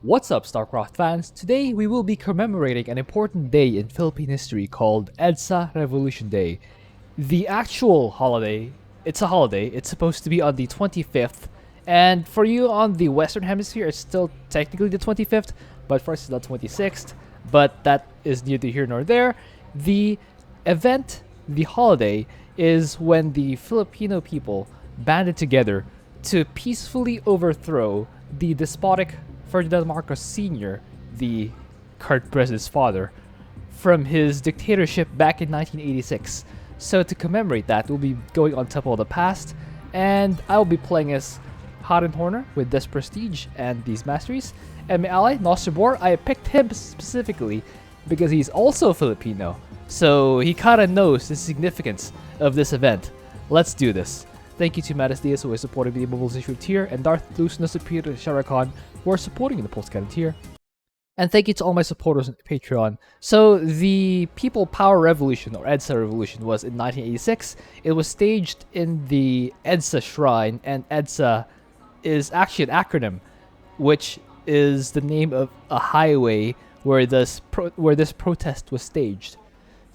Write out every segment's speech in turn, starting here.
What's up, Starcraft fans? Today we will be commemorating an important day in Philippine history called EDSA Revolution Day. The actual holiday, it's a holiday, it's supposed to be on the 25th, and for you on the Western Hemisphere it's still technically the 25th, but for us it's the 26th, but that is neither here nor there. The event, the holiday, is when the Filipino people banded together to peacefully overthrow the despotic Ferdinand Marcos Sr., the current president's father, from his dictatorship back in 1986. So to commemorate that, we'll be going on Temple of the Past, and I'll be playing as Haran Horner with this prestige and these masteries. And my ally, Nostrabor, I picked him specifically because he's also Filipino, so he kinda knows the significance of this event. Let's do this. Thank you to Matis Diaz who is supporting the Mobilization tier, and Darth Lucina Superior Sharakan who are supporting the Post-Canon tier. And thank you to all my supporters on Patreon. So the People Power Revolution, or EDSA Revolution, was in 1986. It was staged in the EDSA Shrine, and EDSA is actually an acronym, which is the name of a highway where this protest was staged.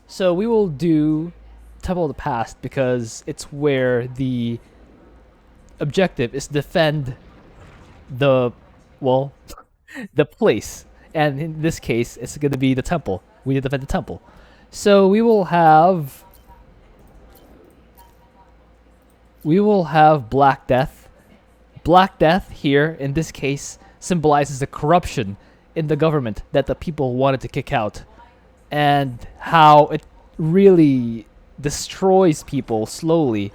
So we will do Temple of the Past because it's where the objective is to defend the place, and in this case it's going to be the temple. We need to defend the temple. So we will have Black Death. Black Death here in this case symbolizes the corruption in the government that the people wanted to kick out, and how it really destroys people slowly.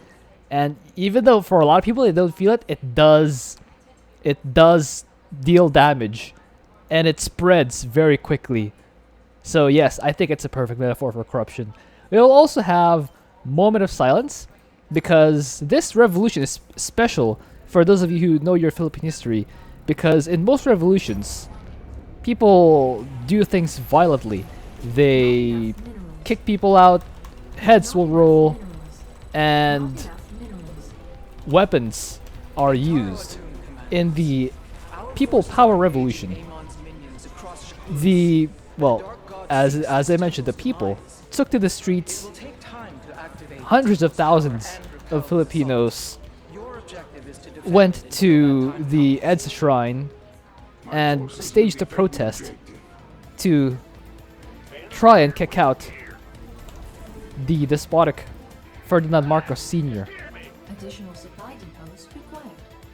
And even though for a lot of people they don't feel it, it does deal damage, and it spreads very quickly. So yes, I think it's a perfect metaphor for corruption. We'll also have Moment of Silence, because this revolution is special for those of you who know your Philippine history, because in most revolutions people do things violently. They kick people out, heads will roll, and weapons are used. In the People Power Revolution, as I mentioned, the people took to the streets. Hundreds of thousands of Filipinos went to the EDSA Shrine and staged a protest to try and kick out the despotic Ferdinand Marcos Sr. Additional supply depots required.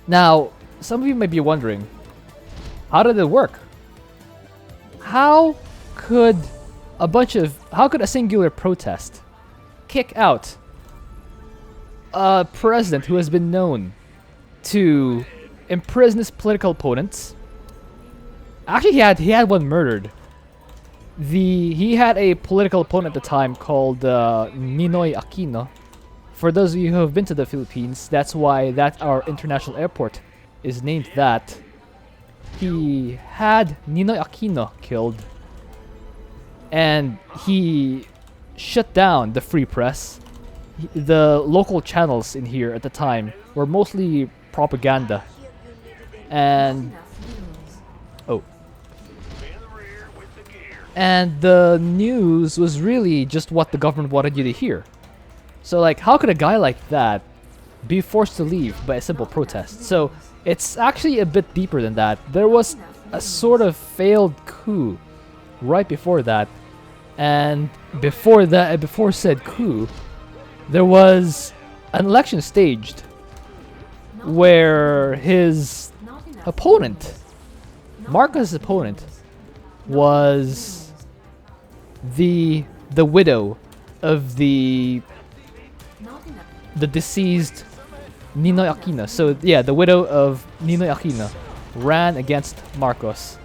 Now, some of you might be wondering, how did it work? How could a singular protest kick out a president who has been known to imprison his political opponents? Actually, he had one murdered. He had a political opponent at the time called Ninoy Aquino. For those of you who have been to the Philippines, that's why our international airport is named that. He had Ninoy Aquino killed, and he shut down the free press. The local channels in here at the time were mostly propaganda, and the news was really just what the government wanted you to hear. So like, how could a guy like that be forced to leave by a simple protest? So it's actually a bit deeper than that. There was a sort of failed coup right before that, and before said coup, there was an election staged where his opponent, Marcos' opponent, was the widow of the deceased Ninoy Aquino. So yeah, the widow of Ninoy Aquino ran against Marcos.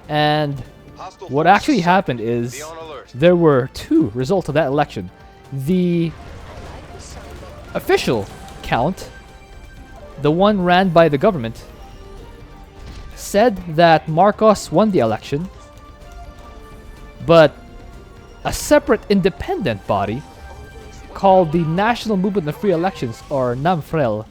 And what actually happened is there were two results of that election. The official count, the one ran by the government, said that Marcos won the election, but a separate independent body called the National Movement of Free Elections, or NAMFREL,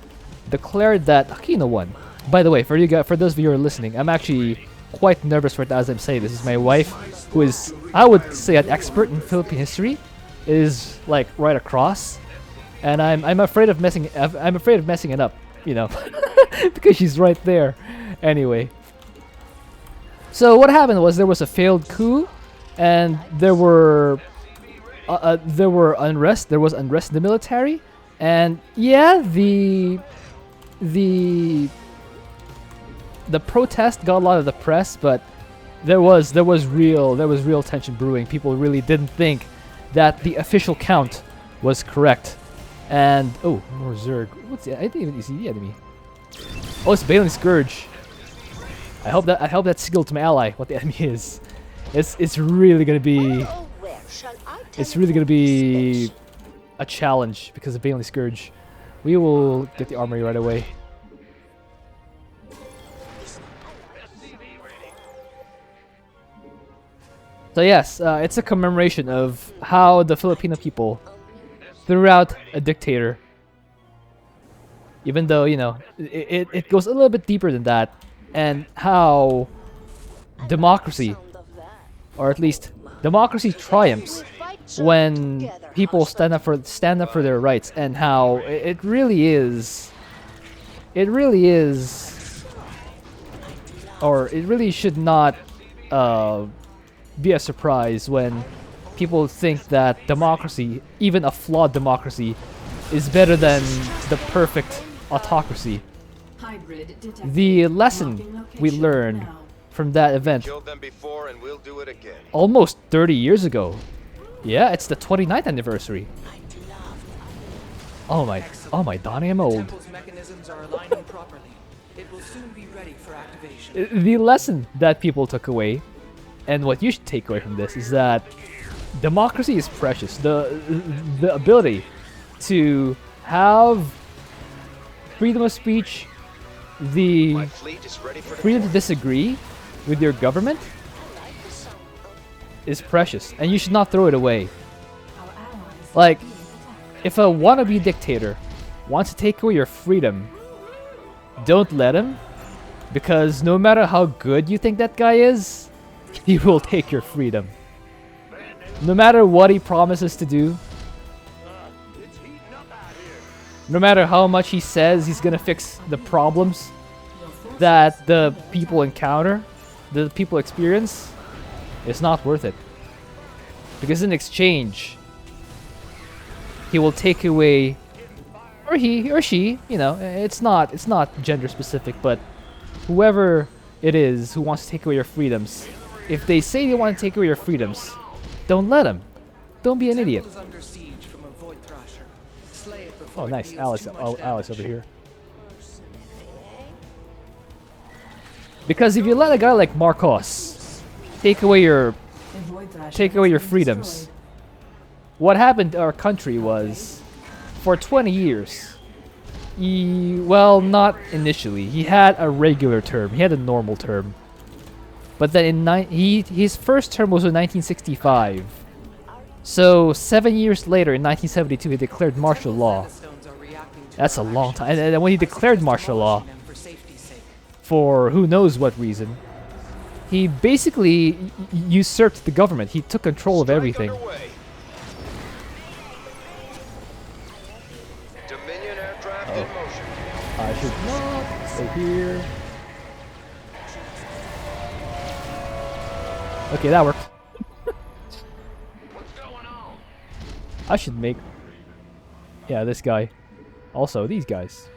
declared that Aquino won. By the way, for those of you who are listening, I'm actually quite nervous right now as I'm saying this. Is my wife, who is, I would say, an expert in Philippine history, is like right across, and I'm afraid of messing it up, you know, because she's right there. Anyway, so what happened was there was a failed coup, and there was unrest. There was unrest in the military, and yeah, the protest got a lot of the press, but there was real tension brewing. People really didn't think that the official count was correct. And oh, more Zerg. What's the, I didn't even see the enemy. Oh, it's Baleen Scourge. I hope that's signaled to my ally what the enemy is. It's really gonna be a challenge because of Baleen Scourge. We will get the armory right away. So yes, it's a commemoration of how the Filipino people threw out a dictator. Even though, you know, it goes a little bit deeper than that, and how democracy, or at least democracy, triumphs when people stand up for their rights, and how it really is, or it really should not be a surprise when people think that democracy, even a flawed democracy, is better than the perfect autocracy. The lesson we learned from that event almost 30 years ago. Yeah, it's the 29th anniversary. Oh my, Donnie, I'm old. The lesson that people took away, and what you should take away from this, is that democracy is precious. The ability to have freedom of speech, the freedom to disagree with your government is precious, and you should not throw it away. Like, if a wannabe dictator wants to take away your freedom, don't let him, because no matter how good you think that guy is, he will take your freedom. No matter what he promises to do, no matter how much he says he's gonna fix the problems that the people encounter, the people experience, it's not worth it. Because in exchange, he will take away, or he or she, you know, it's not gender specific, but whoever it is who wants to take away your freedoms, if they say they want to take away your freedoms, don't let them. Don't be an idiot. Oh, nice. Alex, Alex over here. Because if you let a guy like Marcos take away your freedoms, what happened to our country was, for 20 years, well, not initially. He had a regular term. He had a normal term. But then his first term was in 1965. So 7 years later, in 1972, he declared martial law. That's a long time. And when he declared martial law, for who knows what reason, he basically usurped the government. He took control of everything. I should not stay here. Okay, that worked. I should make... Yeah, this guy. Also, these guys.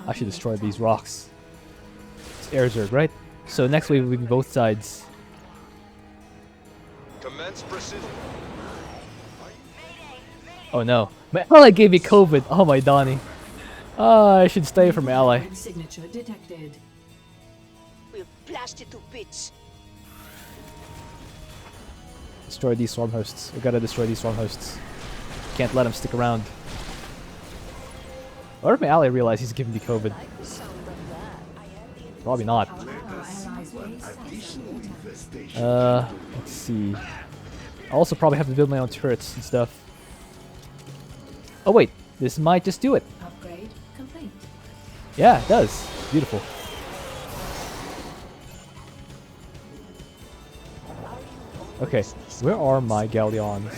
I should destroy these rocks. It's air Zerg, right? So next wave will be both sides. Oh no. My ally gave me COVID. Oh my Donnie. I should stay from my ally. Signature detected. We'll blast it to bits. Destroy these swarm hosts. We gotta destroy these swarm hosts. Can't let them stick around. Or if my ally realizes he's giving me COVID. Probably not. Let's see. I also probably have to build my own turrets and stuff. Oh wait, this might just do it. Upgrade complete. Yeah, it does. Beautiful. Okay, where are my galleons?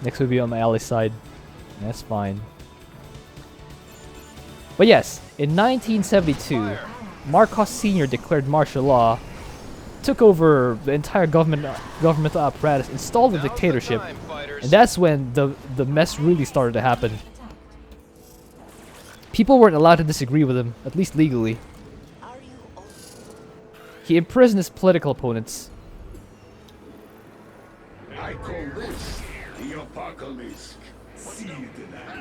Next would be on my ally side. That's fine. But yes, in 1972, Marcos Sr. declared martial law, took over the entire governmental apparatus, installed the dictatorship, and that's when the mess really started to happen. People weren't allowed to disagree with him, at least legally. He imprisoned his political opponents. I call this the apocalypse.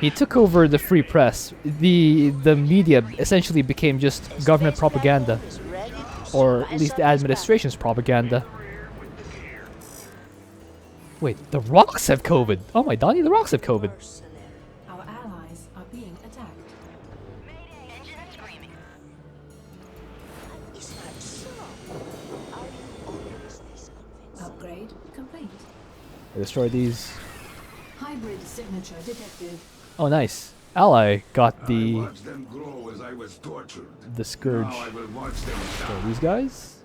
He took over the free press. The media essentially became just government propaganda, or at least the administration's propaganda. Wait, the rocks have COVID. Oh my Donnie, the rocks have COVID. Our allies are being attacked. Upgrade complete. Destroy these. Hybrid signature detected. Oh, nice. Ally got I the watched them grow as I was tortured. scourge. Now I will watch them So die. these guys.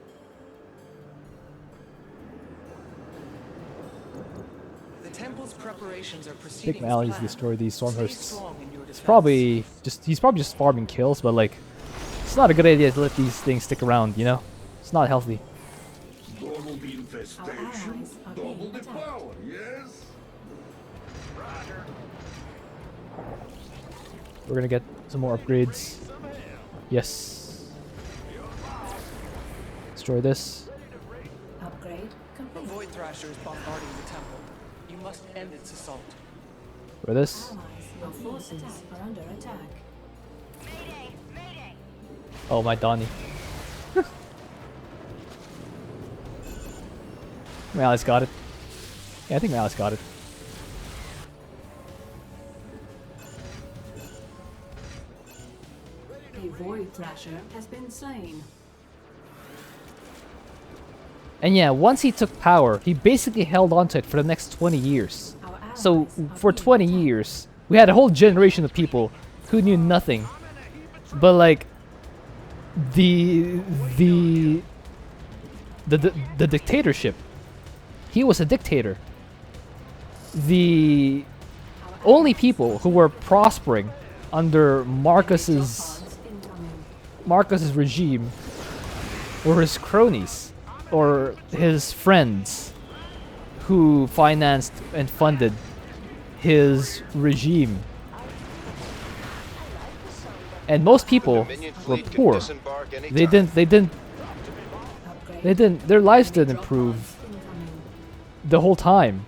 The temple's preparations are proceeding. Take my allies to as destroy these planned. Stay Stormhursts. strong in your He's defense. probably just farming kills, but like, it's not a good idea to let these things stick around. You know, it's not healthy. Double the infestation, allies are being double the attacked. power, yes? We're gonna get some more upgrades. Yes. Destroy this. Upgrade A complete. Void Thrasher is bombarding the temple. You must end its assault. For this. Allies, your forces are under attack. Oh my Donnie. My allies got it. Yeah, I think my allies got it. A Void Thrasher has been slain. And yeah, once he took power, he basically held on to it for the next 20 years. Our allies So are for being 20 attacked. years, we had a whole generation of people who knew nothing. But like the dictatorship, he was a dictator. The only people who were prospering under Marcos's regime were his cronies or his friends who financed and funded his regime. And most people were poor. They didn't their lives didn't improve the whole time.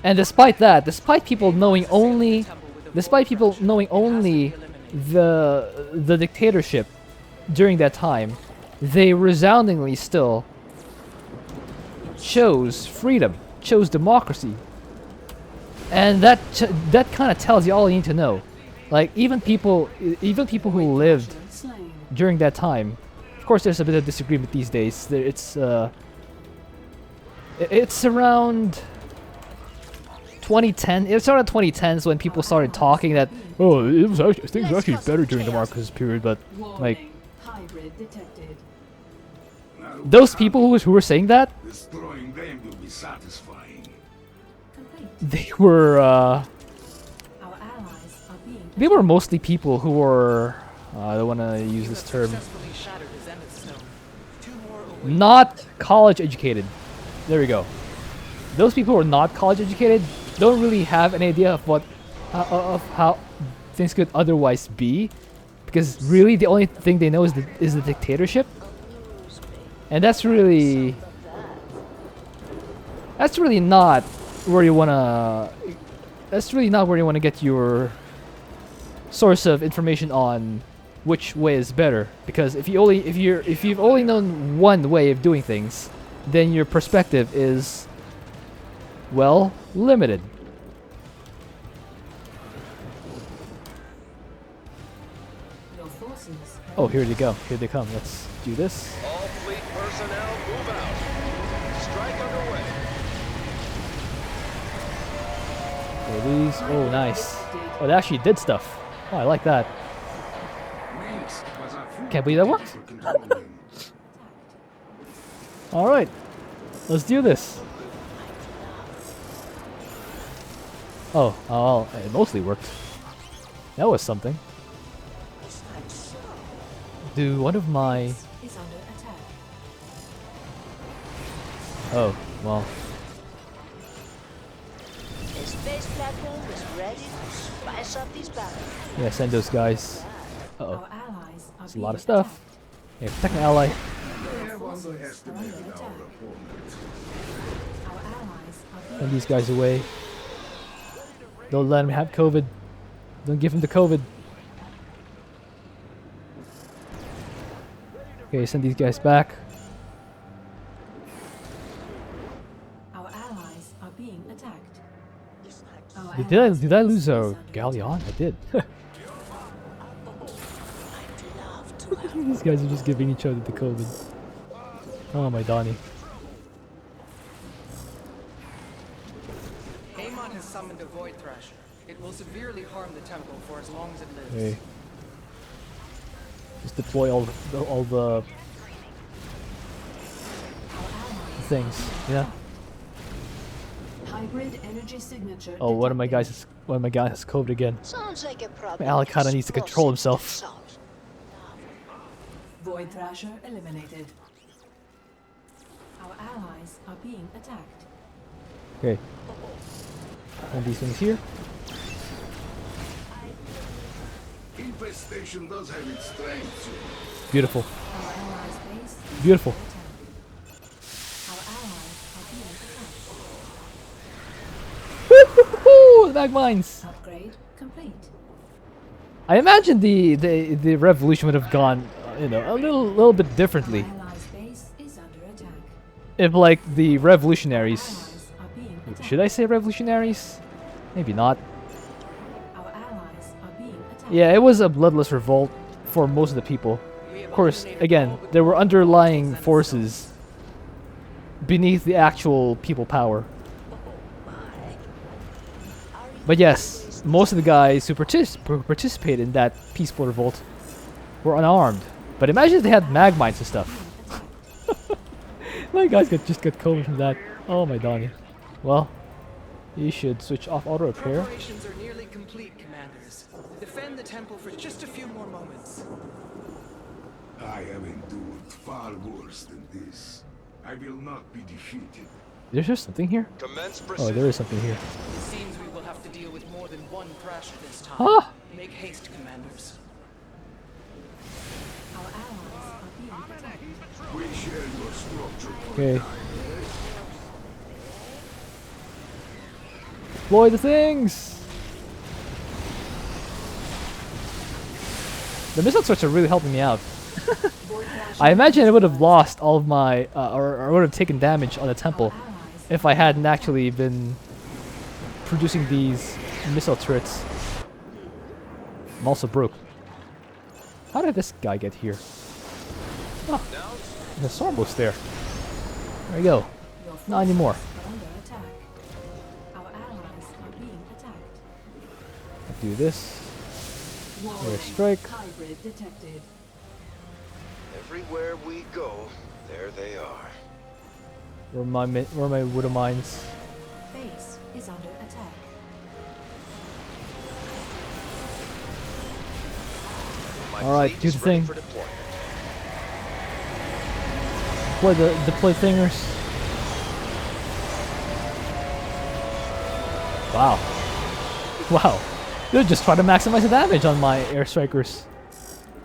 And despite that, despite people knowing only the dictatorship during that time, they resoundingly still chose freedom, chose democracy. And that kind of tells you all you need to know. Like even people who lived Slain. during that time, of course there's a bit of disagreement these days. It's around 2010. It's around 2010s when people started talking that things were actually better during the Marcos period, but like Warning. Hybrid detected. Now, those people who were saying that, destroying them will be satisfying. Complete. they were Our allies are being they were mostly people who were I don't want to use this term, Successfully shattered the Zenith Stone. 2 more await. not college educated. There we go. Those people who are not college educated don't really have an idea of how things could otherwise be, because really the only thing they know is the dictatorship, and that's really not where you wanna. That's really not where you wanna get your source of information on which way is better. Because if you've only known one way of doing things, then your perspective is, well, limited. your forces. Oh, here they go. Here they come. Let's do this. All fleet personnel, move out. Strike underway. Okay, these. Oh, nice. Oh, they actually did stuff. Oh, I like that. Can't believe that worked. All right, let's do this. Oh, well, it mostly worked. That was something. Do one of my... Is under attack. Oh, well. The space platform is ready to spice up these battles. Yeah, send those guys. Uh-oh. Our allies are That's a lot of being stuff. Yeah, protect my ally. Our allies are being Send these guys away. Don't let him have COVID. Don't give him the COVID. Okay, send these guys back. Our allies are being attacked. Our Did I allies' lose base a is under galleon? attack. I did. These guys are just giving each other the COVID. Oh my Donnie. Amon has summoned a Void Thrasher. It will severely harm the temple for as long as it lives. Okay. Just deploy all the things. Yeah. Hybrid energy signature. Oh, one of my detected. guys has COVID again. Sounds like a problem. My ally kinda needs to control explosive himself. to solve. Void Thrasher eliminated. Our allies are being attacked. Okay. And these things here. Infestation does have its strengths. Beautiful. Our allies' base is Beautiful. under attack. Our allies are being attacked. Woo! Mag mines. Upgrade complete. I imagine the revolution would have gone, you know, a little bit differently Our allies' base is under attack. if, like, the revolutionaries. Allies are being attacked. Should I say revolutionaries? Maybe not. Our allies are being attacked. Yeah, it was a bloodless revolt for most of the people. Of course, again, there were underlying forces beneath the actual people power. But yes, most of the guys who participated in that peaceful revolt were unarmed. But imagine if they had mag mines and stuff. My guys just got COVID from that. Oh my Donnie. Well, you should switch off auto repair. Preparations are nearly complete, commanders. Defend the temple for just a few more moments. I have endured far worse than this. I will not be defeated. Is there something here? Commence Oh, precision. there is something here. It seems we will have to deal with more than one Thrasher this time. Ah! Make haste, commanders. Our allies are being attacked. We share your structure. Okay. Deploy the things! The missile threats are really helping me out. Void Thrasher I imagine I would have lost all of my, or would have taken damage on the temple allies if I hadn't actually been producing these missile turrets. I'm also broke. How did this guy get here? Oh, the Sorbo's there. There we go. Your Not anymore. forces are under attack. Our allies are being attacked. Do this. Warning. strike. Hybrid detected. Everywhere we go, there they are. Where are my widow mines? Base is under attack. My All right, fleet do is the ready thing. for deployment. Deploy thingers. Wow. Wow. They're just trying to maximize the damage on my air strikers.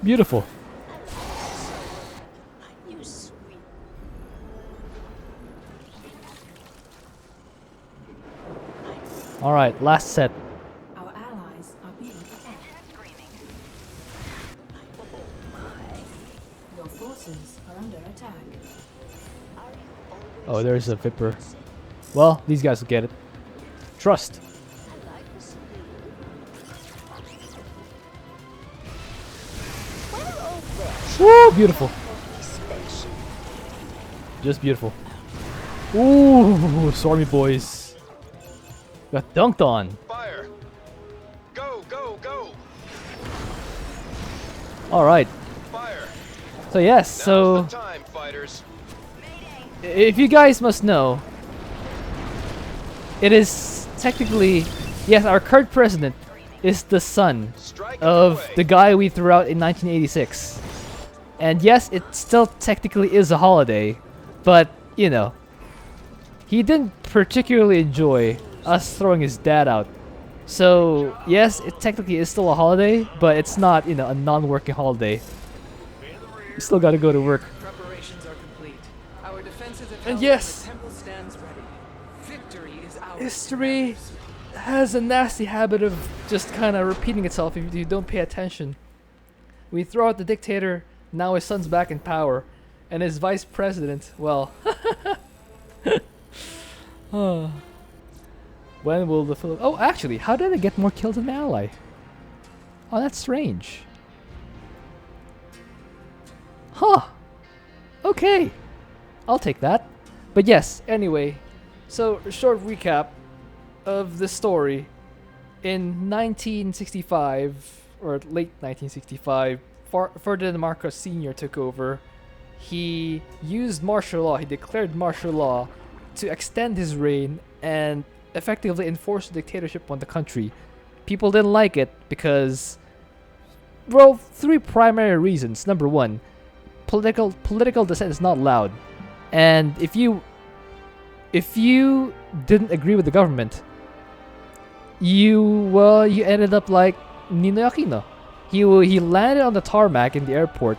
Beautiful. You sweet. All right, last set. Our allies are being attacked. Your forces are under attack. Oh, there's a Viper. Well, these guys will get it. Trust. Well, oh well. Woo, beautiful. Station. Just beautiful. Ooh, stormy boys. Got dunked on. Fire! Go, go, go! Alright. Fire! So yes, Now's so the time, fighters. if you guys must know, it is technically, yes, our current president is the son Strike of underway. the guy we threw out in 1986. And yes, it still technically is a holiday, but, you know, he didn't particularly enjoy us throwing his dad out. So, yes, it technically is still a holiday, but it's not, you know, a non-working holiday. You still gotta go to work. Preparations are complete. Our defenses have And held yes. the temple stands ready. Victory is ours. History has a nasty habit of just kind of repeating itself if you don't pay attention. We throw out the dictator, now his son's back in power, and his vice president, well, when will the Philippines... Oh, actually, how did I get more kills than my ally? Oh, that's strange. Huh. Okay. I'll take that. But yes, anyway, so a short recap of the story. In 1965, or late 1965, Ferdinand Marcos Sr. took over. He used martial law, he declared martial law to extend his reign and effectively enforce the dictatorship on the country. People didn't like it because, well, three primary reasons. Number one, political dissent is not allowed. And if you didn't agree with the government, you ended up like Ninoy Aquino. He landed on the tarmac in the airport,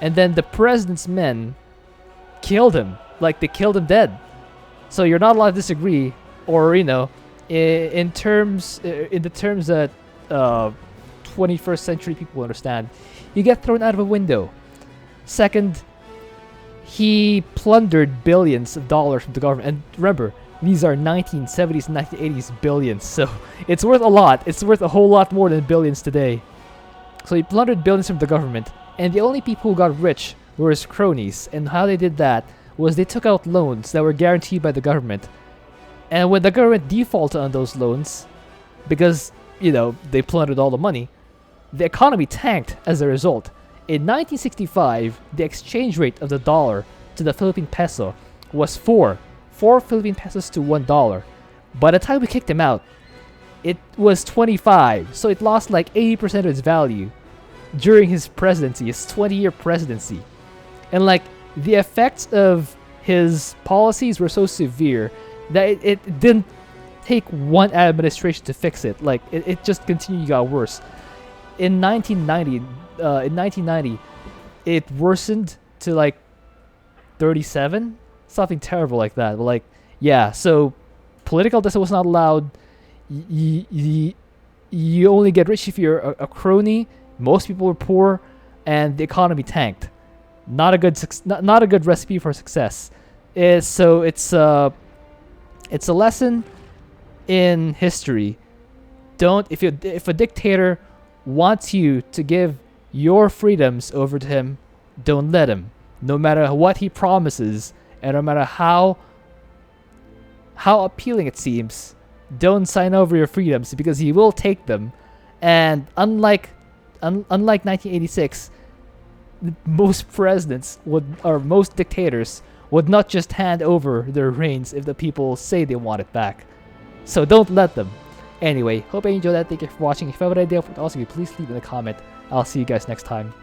and then the president's men killed him. Like, they killed him dead. So you're not allowed to disagree, or, you know, in the terms that 21st century people understand, you get thrown out of a window. Second, he plundered billions of dollars from the government. And remember, these are 1970s and 1980s billions, so it's worth a lot. It's worth a whole lot more than billions today. So he plundered billions from the government, and the only people who got rich were his cronies. And how they did that was they took out loans that were guaranteed by the government. And when the government defaulted on those loans, because, you know, they plundered all the money, the economy tanked as a result. In 1965, the exchange rate of the dollar to the Philippine peso was 4 Philippine pesos to $1. By the time we kicked him out, it was 25, so it lost like 80% of its value during his presidency, his 20-year presidency. And like, the effects of his policies were so severe that it didn't take one administration to fix it. Like, it just continued to get worse. In 1990, it worsened to like 37, something terrible like that. But like, yeah, so political dissent was not allowed. You only get rich if you're a crony. Most people were poor, and the economy tanked. Not a good recipe for success. So it's a lesson in history. If a dictator wants you to give your freedoms over to him, don't let him. No matter what he promises, and no matter how appealing it seems, don't sign over your freedoms, because he will take them. And unlike 1986, most presidents most dictators would not just hand over their reigns if the people say they want it back. So don't let them. Anyway, hope you enjoyed that. Thank you for watching. If you have an idea for it, also please leave in a comment. I'll see you guys next time.